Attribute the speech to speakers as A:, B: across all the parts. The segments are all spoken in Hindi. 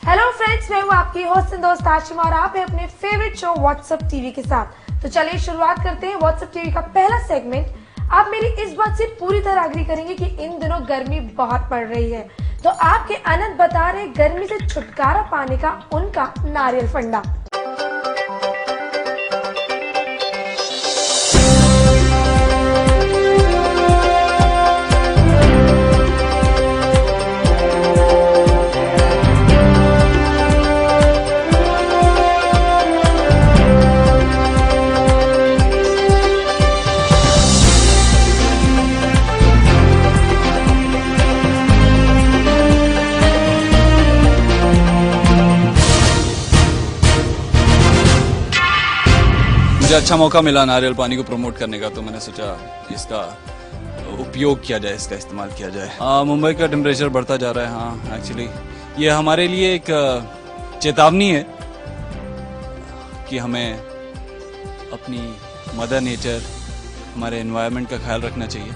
A: हेलो फ्रेंड्स, मैं हूँ आपकी होस्ट दोस्त आशिमा और आप है अपने फेवरेट शो व्हाट्सएप टीवी के साथ। तो चलिए शुरुआत करते हैं व्हाट्सएप टीवी का पहला सेगमेंट। आप मेरी इस बात से पूरी तरह एग्री करेंगे कि इन दिनों गर्मी बहुत पड़ रही है, तो आपके अनंत बता रहे गर्मी से छुटकारा पाने का उनका नारियल फंडा।
B: अच्छा मौका मिला नारियल पानी को प्रमोट करने का, तो मैंने सोचा इसका उपयोग किया जाए, इसका इस्तेमाल किया जाए। मुंबई का टेम्परेचर बढ़ता जा रहा है। हाँ, एक्चुअली ये हमारे लिए एक चेतावनी है कि हमें अपनी मदर नेचर, हमारे एनवायरनमेंट का ख्याल रखना चाहिए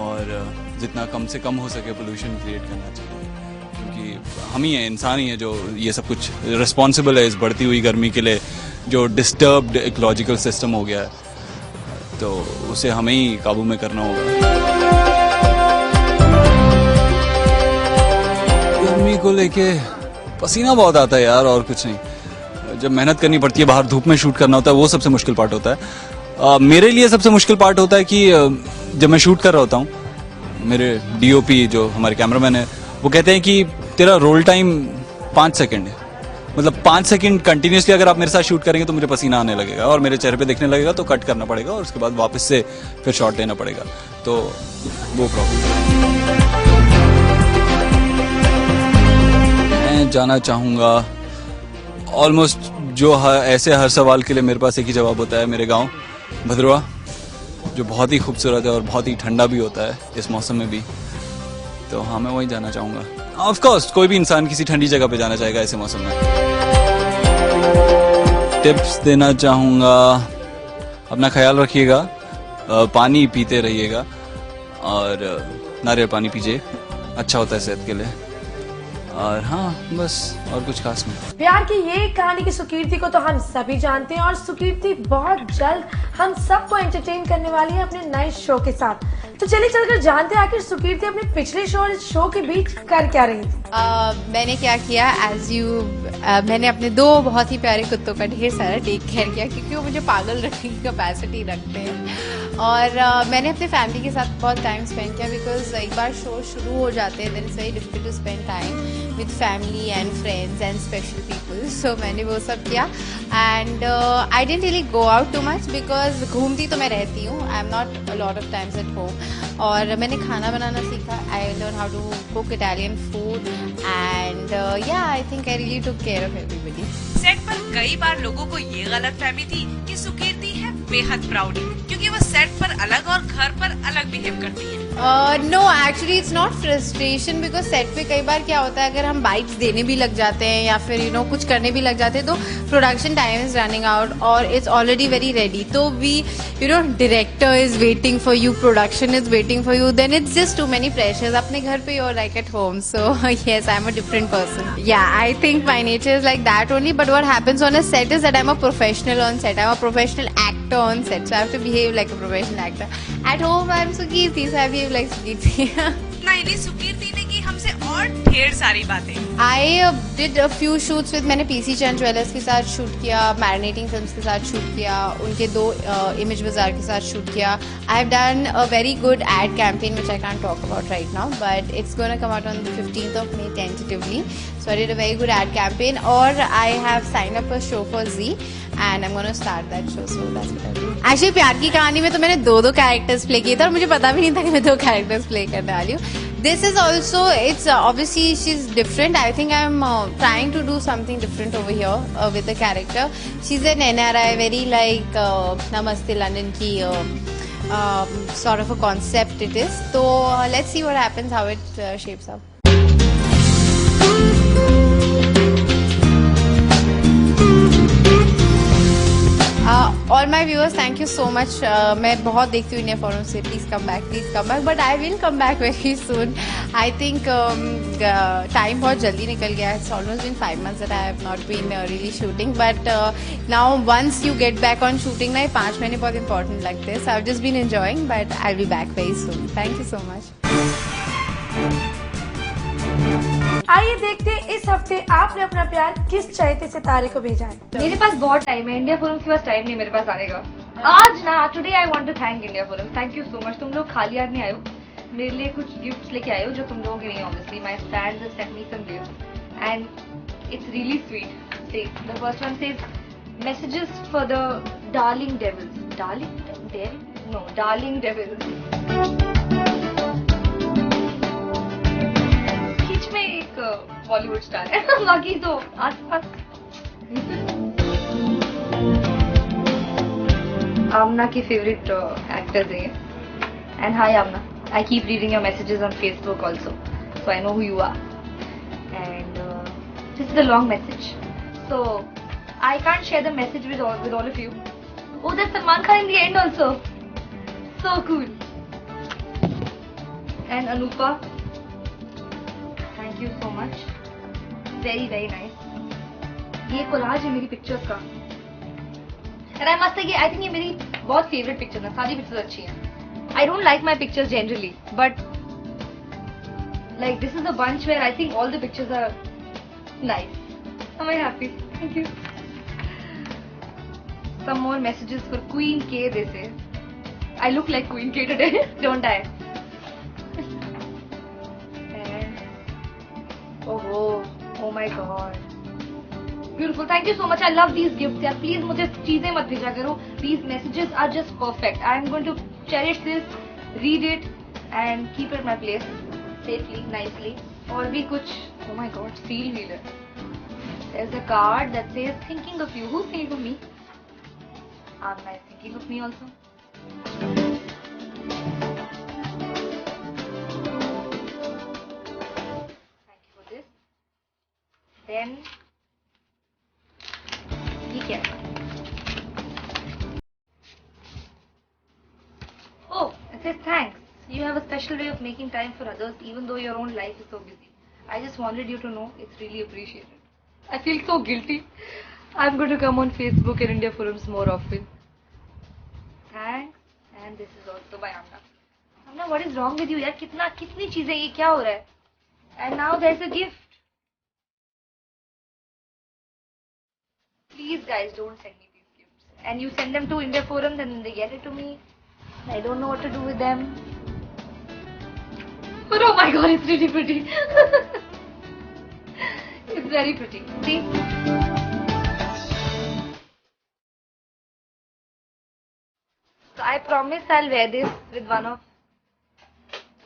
B: और जितना कम से कम हो सके पोल्यूशन क्रिएट करना चाहिए, क्योंकि हम ही हैं, इंसान ही है जो ये सब कुछ रिस्पॉन्सिबल है इस बढ़ती हुई गर्मी के लिए। जो डिस्टर्ब्ड इकोलॉजिकल सिस्टम हो गया है, तो उसे हमें ही काबू में करना होगा। गर्मी को लेके पसीना बहुत आता है यार, और कुछ नहीं। जब मेहनत करनी पड़ती है, बाहर धूप में शूट करना होता है, वो सबसे मुश्किल पार्ट होता है। मेरे लिए सबसे मुश्किल पार्ट होता है कि जब मैं शूट कर रहा होता हूँ, मेरे डीओपी जो हमारे कैमरामैन है, वो कहते हैं कि तेरा रोल टाइम 5 सेकंड है, मतलब 5 सेकंड कंटिन्यूसली अगर आप मेरे साथ शूट करेंगे तो मुझे पसीना आने लगेगा और मेरे चेहरे पे दिखने लगेगा, तो कट करना पड़ेगा और उसके बाद वापस से फिर शॉट लेना पड़ेगा। तो वो प्रॉब्लम है। मैं जाना चाहूँगा ऑलमोस्ट जो ऐसे हर सवाल के लिए मेरे पास एक ही जवाब होता है, मेरे गाँव भद्रवा, जो बहुत ही खूबसूरत है और बहुत ही ठंडा भी होता है इस मौसम में भी। तो हाँ, मैं वहीं जाना चाहूँगा। ऑफ कोर्स कोई भी इंसान किसी ठंडी जगह पे जाना चाहेगा ऐसे मौसम में। टिप्स देना चाहूँगा, अपना ख्याल रखिएगा, पानी पीते रहिएगा और नारियल पानी पीजिए, अच्छा होता है सेहत के लिए। और हाँ, बस और कुछ खास नहीं।
A: प्यार की ये कहानी की सुकीर्ति को तो हम सभी जानते हैं और सुकीर्ति बहुत जल्द हम सबको एंटरटेन करने वाली है अपने नए शो के साथ। तो चलिए चलकर जानते हैं आखिर सुकीर्ति अपने पिछले शो और इस शो के बीच कर क्या रही थी।
C: मैंने क्या किया, मैंने अपने 2 बहुत ही प्यारे कुत्तों का ढेर सारा टेक केयर किया, क्योंकि वो मुझे पागल रखने की कैपेसिटी रखते हैं। और मैंने अपने फैमिली के साथ बहुत टाइम स्पेंड किया, बिकॉज एक बार शो शुरू हो जाते हैं, then it's very difficult to spend time with family and friends and special people. So मैंने वो सब किया and I didn't really go out too much, because घूमती तो मैं रहती हूँ, I am not a lot of times at home. और मैंने खाना बनाना सीखा, I learn how to cook Italian food and yeah I think I really took care of everybody.
D: Set पर कई बार लोगों को ये गलतफहमी थी कि सुकीर्ति है बेहद प्राउड, क्योंकि वो सेट पर अलग और घर पर अलग बिहेव करती है।
C: No, actually it's not frustration, because set पे कई बार क्या होता है, अगर हम बाइट्स देने भी लग जाते हैं या फिर कुछ करने भी लग जाते हैं, तो production time is running out और इट्स ऑलरेडी वेरी रेडी, तो we director is waiting for you, production is waiting for you, then it's just too many pressures. अपने घर पे you're like at home, so yes, I'm a different person. Yeah, I think my nature is like that only. But what happens on a set is that I'm a professional on set. I'm a professional actor on set, so I have to behave like a professional actor. At home, I'm Sukeerti, so I behave like Sukeerti.
D: नहीं, सुकीर्ति ने की हमसे और ढेर सारी बातें।
C: I did a few shoots with, मैंने PC चंद ज्वेलर्स के साथ शूट किया, मैरिनेटिंग फिल्म्स के साथ शूट किया, उनके 2 इमेज बाजार के साथ शूट किया। I have done a very good ad campaign which I can't talk about right now, but it's going to come out on the 15th of May tentatively. So I did a very good ad campaign, or I have signed up a show for Z and I'm going to start that show, so that's what I do. Actually प्यार की कहानी में तो मैंने 2 कैरेक्टर्स प्ले किए थे और मुझे पता भी नहीं था कि मैं 2 कैरेक्टर्स प्ले करने वाली हूँ। This is also, it's obviously she's different. I think I'm trying to do something different over here with the character. She's an NRI, very like Namaste London ki sort of a concept it is. So let's see what happens, how it shapes up. All my viewers, thank you so much. मैं बहुत देखती हूँ इंडिया फोरम से. Please come back, but I will come back very soon. I think time बहुत जल्दी निकल गया. It's almost been 5 months that I have not been really shooting. But now once you get back on shooting, ना 5 महीने बहुत important लगते हैं. So I've just been enjoying, but I'll be back very soon. Thank you so much.
A: आइए देखते हैं इस हफ्ते आपने अपना प्यार किस चहेते सितारे को भेजा है।
E: मेरे पास बहुत टाइम है, इंडिया फोरम के पास टाइम नहीं मेरे पास आने का। आज ना today I want to thank India Forum, thank you so much. तुम लोग खाली हाथ नहीं आए हो, मेरे लिए कुछ गिफ्ट्स लेके आए हो जो तुम लोगों के नहीं। Obviously my fans have sent me some gifts and it's really sweet. See the first one says messages for the darling devils. Darling devils बीच में एक बॉलीवुड स्टार है बाकी तो आसपास। आमना की फेवरेट एक्टर्स है and hi Aamna, I keep reading your messages on Facebook also, so I know who you are and this is a long message, so I can't share the message with all of you. Oh, that's Salman Khan in the end also. So cool. And Anupa, thank you so much. Very very nice. ये कोलाज है मेरी पिक्चर्स का. And I must say I think ये मेरी बहुत फेवरेट पिक्चर है. सारी पिक्चर्स अच्छी हैं. I don't like my pictures generally, but like this is a bunch where I think all the pictures are nice. Am I happy? Thank you. Some more messages for Queen K, they say. I look like Queen K today, don't I? And, oh my god. Beautiful, thank you so much. I love these gifts. यार please मुझे चीजें मत भेजा करो. These messages are just perfect. I am going to cherish this, read it and keep it at my place safely, nicely. और भी कुछ, oh my god, seal wheeler. There's a card that says thinking of you. Who's thinking of me? Amna is thinking of me also. Thank you for this. Then ये क्या है? Oh, it says thanks. You have a special way of making time for others even though your own life is so busy. I just wanted you to know it's really appreciated. I feel so guilty. I'm going to come on Facebook and India Forums more often. Thanks. And this is also by Amna. Amna, what is wrong with you? यार कितनी चीजें, ये क्या हो रहा है? And now there's a gift. Please guys, don't send me these gifts. And you send them to India Forums and they get it to me. I don't know what to do with them. But oh my god, it's really pretty. It's very pretty. See? So I promise I'll wear this with one of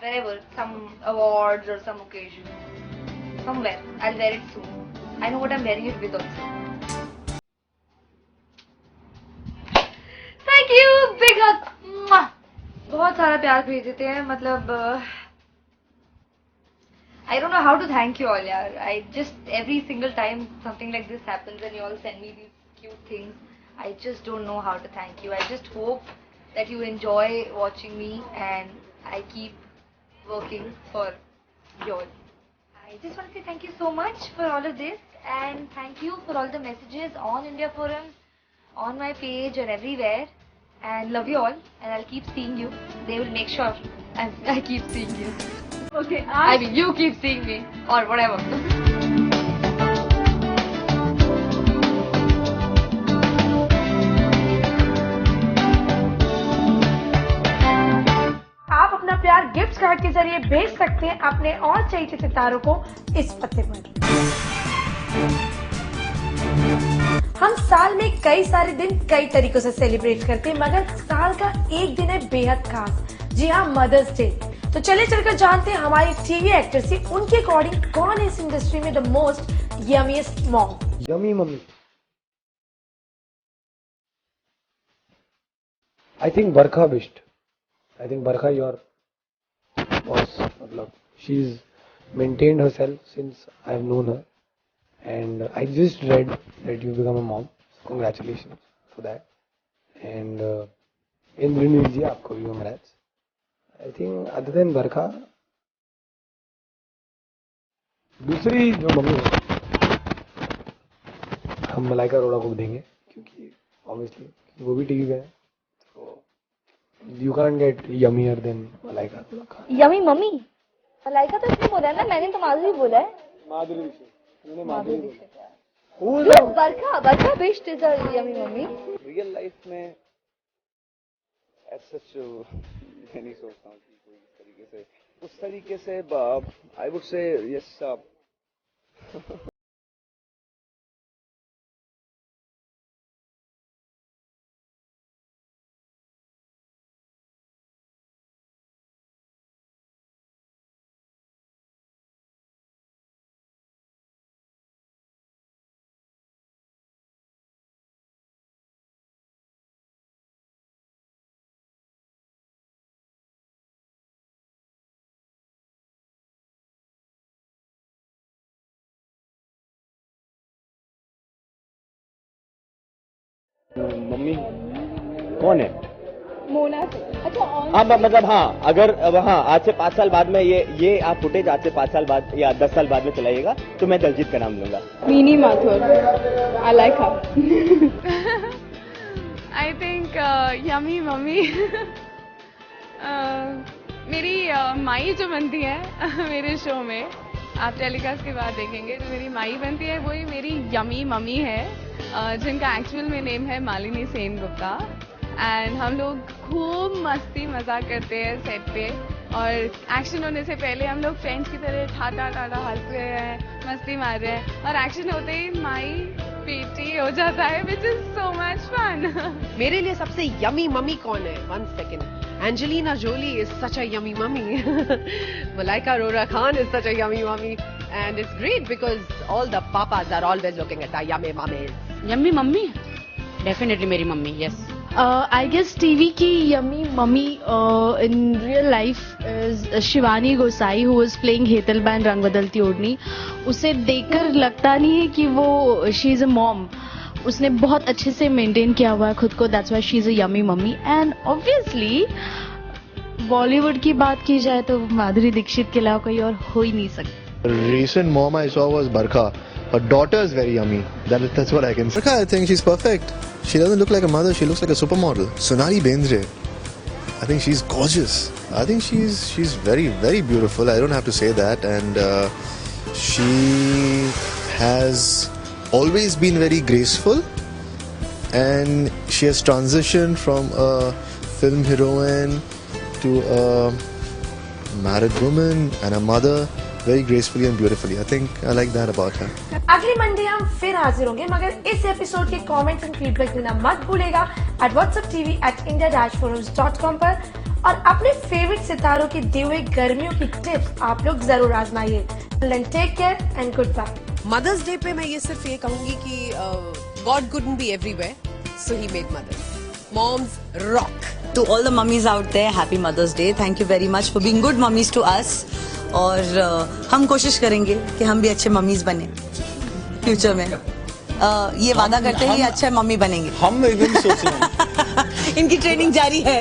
E: wherever, some awards or some occasion. Somewhere. I'll wear it soon. I know what I'm wearing it with also. Thank you! Big hug! Mwah! बहुत सारा प्यार भेज देते हैं, मतलब I don't know how to thank you all, yaar. I just every single time something like this happens and you all send me these cute things, I just don't know how to thank you. I just hope that you enjoy watching me and I keep working for you all. I just want to say thank you so much for all of this and thank you for all the messages on India Forums, on my page and everywhere, and love you all and I'll keep seeing you. They will make sure I keep seeing you.
A: Okay,
E: I mean, you keep seeing me or whatever.
A: आप अपना प्यार गिफ्ट कार्ड के जरिए भेज सकते हैं अपने और चहेते सितारों को इस पते पर। हम साल में कई सारे दिन कई तरीकों से सेलिब्रेट करते हैं, मगर साल का एक दिन है बेहद खास। जी हाँ, मदर्स डे। तो चलिए चलकर जानते हैं हमारी टीवी एक्टर से उनके अकॉर्डिंग कौन है इस इंडस्ट्री में the most yummiest mom.
F: Yummy mummy, I think Barkha wished. I think Barkha your was, she's maintained herself since I've known her, and I just read that you become a mom. Congratulations for that. and Indranil ji, आपको भी congrats. I think other than बरखा, दूसरी जो मम्मी है हम मलाइका अरोड़ा को देंगे, क्योंकि ऑब्वियसली वो भी टीवी पे है, तो you can't get yummier than Malaika Arora का.
E: यमी मम्मी मलाइका तो इसने बोला है ना, मैंने तो माधुरी बोला है.
F: Madhuri Dixit, Madhuri Dixit.
E: Barkha Bisht is a yummy mummy.
G: Real life में एज सच मैं नहीं सोचता हूँ कि कोई उस तरीके से I would say yes. Mummy कौन है?
E: मोना से. अच्छा
H: हाँ मतलब हाँ, अगर हाँ आज से 5 साल बाद में ये आप फुटेज आज से 5 साल बाद या 10 साल बाद में चलाइएगा तो मैं दलजीत का नाम लूंगा.
E: Mini Mathur. I like her.
C: I think yummy mummy. मेरी माई जो बनती है मेरे शो में, आप टेलीकास्ट के बाद देखेंगे, जो मेरी माई बनती है वही मेरी यमी मम्मी है, जिनका एक्चुअल में नेम है मालिनी सेन गुप्ता. एंड हम लोग खूब मस्ती मजाक करते हैं सेट पे, और एक्शन होने से पहले हम लोग फ्रेंड्स की तरह ठाटा ठाटा हंस रहे हैं, मस्ती मार रहे हैं, और एक्शन होते ही माई पीटी हो जाता है, which is so much fun.
I: मेरे लिए सबसे यमी मम्मी कौन है? 1 second. Angelina Jolie is such a yummy mummy. Malaika Arora Khan is such a yummy mummy. And it's great because all the papas are always looking at the yummy mummies.
J: Yummy mummy definitely मेरी mummy. Yes
K: I guess TV की yummy mummy in real life is Shivani Gosai, who was playing हेतलबा in रंग बदलती ओढ़नी. उसे देखकर लगता नहीं है कि वो she is a mom. उसने बहुत अच्छे से मेंटेन किया हुआ है खुद को. That's why she is a yummy mummy. And obviously Bollywood की बात की जाए तो माधुरी दीक्षित के अलावा कोई और हो ही नहीं सकता.
L: Recent mom I saw was Barkha. Her daughter is very yummy. That's what I can say. Barkha, I think she's perfect. She doesn't look like a mother. She looks like a supermodel. Sonali Bendre. I think she's gorgeous. I think she's very, very beautiful. I don't have to say that. And she has always been very graceful. And she has transitioned from a film heroine to a married woman and a mother very gracefully and beautifully. I think I like that about her.
A: अगली मंडे हम फिर हाजिर होंगे, मगर इस एपिसोड के कमेंट्स एंड फीडबैक देना मत भूलेगा whatsapptv@indiadash.com पर, और अपने फेवरेट सितारों के दिए हुए गर्मियों की टिप्स आप लोग जरूर आजमाइए. Take care and good bye.
I: Mother's day पे मैं ये सिर्फ ये कहूंगी कि God couldn't be everywhere, so he made mothers. Moms rock.
J: To all the mummies out there, happy Mother's Day. Thank you very much for being good mummies to us. और हम कोशिश करेंगे कि हम भी अच्छे मम्मीज बने फ्यूचर में. ये वादा करते हैं कि अच्छे मम्मी बनेंगे.
G: हम इवन सोच रहे हैं.
J: इनकी ट्रेनिंग जारी है.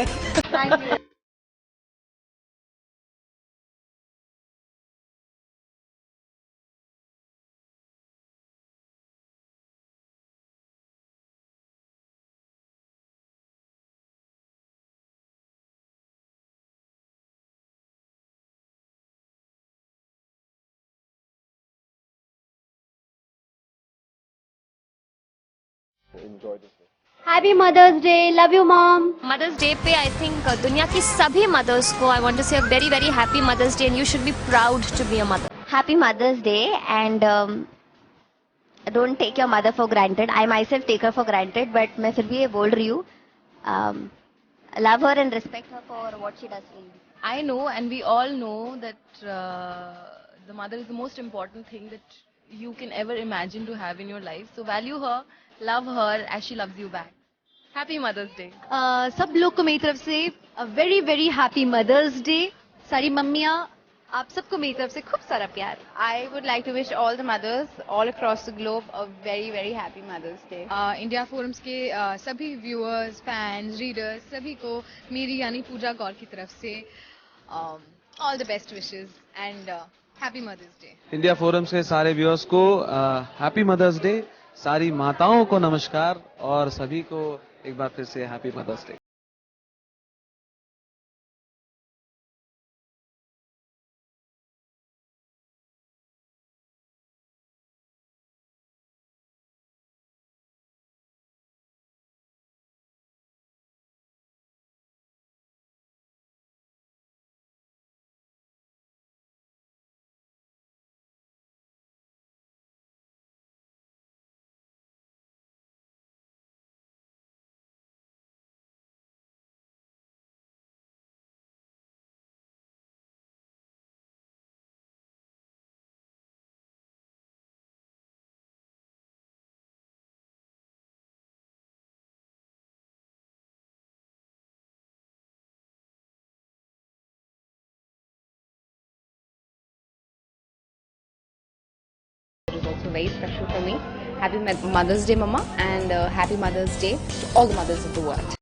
G: Enjoy this.
E: Happy mother's day. Love you mom.
M: Mother's day पे आई थिंक दुनिया की सभी मदर्स को आई want to say a very very happy mother's day and you should be proud to be a mother.
E: Happy mother's day and don't take your mother for granted. I myself take her for granted, but मैं फिर भी ये बोल रही हूँ, love her and respect her for what she does for you.
C: I know, and we all know that the mother is the most important thing that you can ever imagine to have in your life. So value her, love her as she loves you back. Happy Mother's Day.
K: सब लोग को मेरी तरफ से very very happy mother's day. सारी मम्मियाँ
E: आप सबको मेरी तरफ से खूब सारा प्यार.
C: I would like to wish all the mothers all across the globe a very very happy Mother's Day.
N: India forums के सभी व्यूअर्स, फैंस, रीडर्स सभी को मेरी यानी पूजा गौर की तरफ से all the best wishes and happy mother's day.
O: India forums के सारे व्यूअर्स को हैप्पी मदर्स डे. सारी माताओं को नमस्कार और सभी को एक बार फिर से happy mother's day.
C: It is also very special for me. Happy Mother's Day, Mama, and happy Mother's Day to all the mothers of the world.